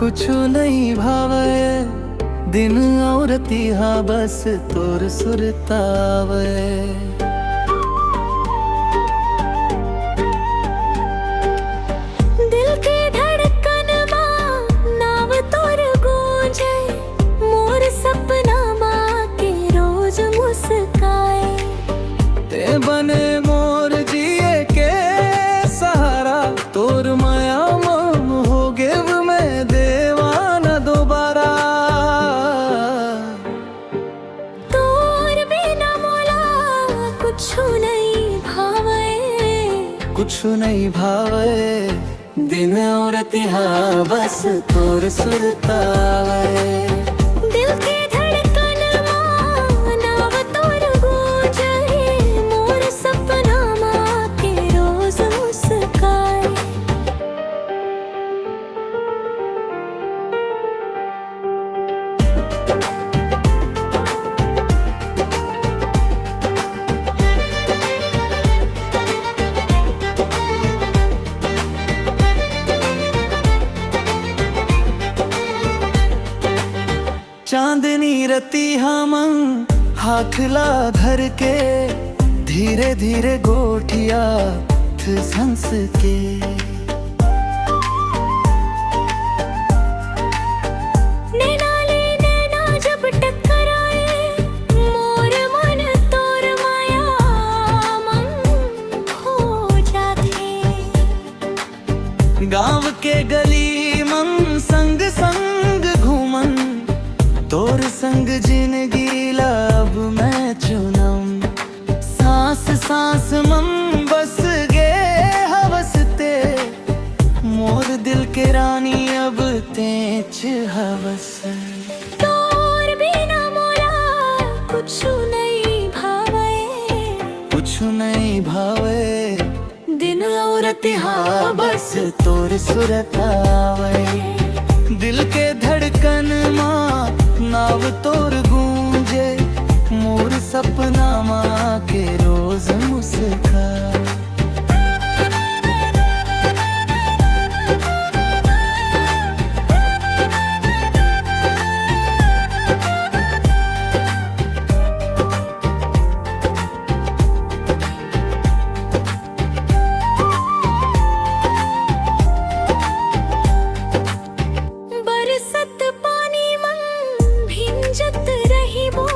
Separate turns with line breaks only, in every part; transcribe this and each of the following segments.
कुछ नहीं भावे दिन और तिहा बस तोर सुरतावे।
दिल के धड़कन मां नाव तोर गूंजे, मोर सपना मां के रोज मुस्काए।
ते बने मोर जिए के सहारा, तोर माया मम हो गेव में देवाना दोबारा।
तोर बिना मोला कुछु नहीं भावे,
कुछु नहीं भावे दिन और तिहा बस तोर सुरतावे।
दिल के धड़कन मां नाव तोर गूंजे, मोर सपना मां के रोज मुस्काए।
चांदनी रती हम हाथला धर के, धीरे धीरे गोठिया थ संस के।
नैना ले नैना जब टकराए, मोर मन तोर माया मन खो जाते।
गांव के गली मन संग संग घूमन, तोर संग जिंदगी लब मैं चुनम। सांस सांस मम बस गे हवसते, मोर दिल के रानी अब तेच हवस।
तोर बिना मोला कुछु नहीं भावे,
कुछु नहीं भावे दिन और तिहा बस तोर सुरतावे। दिल के धड़कन मां नाव तोर गूंजे, मोर सपना मां के रोज मुस्काए।
बरसत पानी मन भिंजत रहिबो,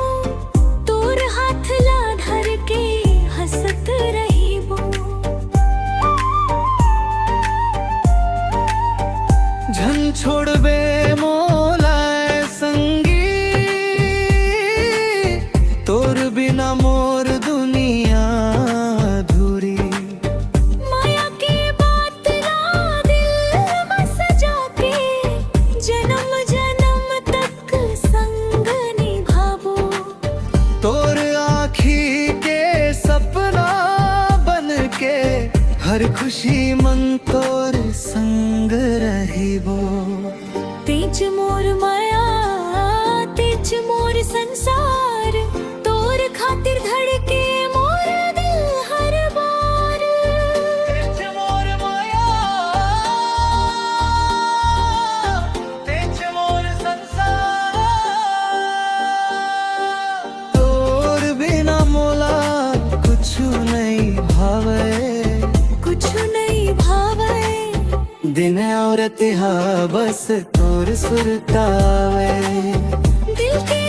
तोर हाथ ला धर के हंसत रहिबो।
झन छोड़बे मोलाए संगी, तोर बिना मोर दुनिया अधूरी।
माया के बात ला दिल में सजा के, जन्म जन्म तक संग निभाबो।
तोर आँखी के सपना बन के, हर खुशी मन तोर संग रहिबो।
तेज मोर माया तेज मोर संसार, तोर खातिर धड़के मोर दिल हर बार।
तेज मोर माया, तेज मोर संसार, तोर बिना मोला कुछु नहीं भावे,
कुछु नहीं भावे
दिन और तिहा बस तोर सुरतावे।
दिल के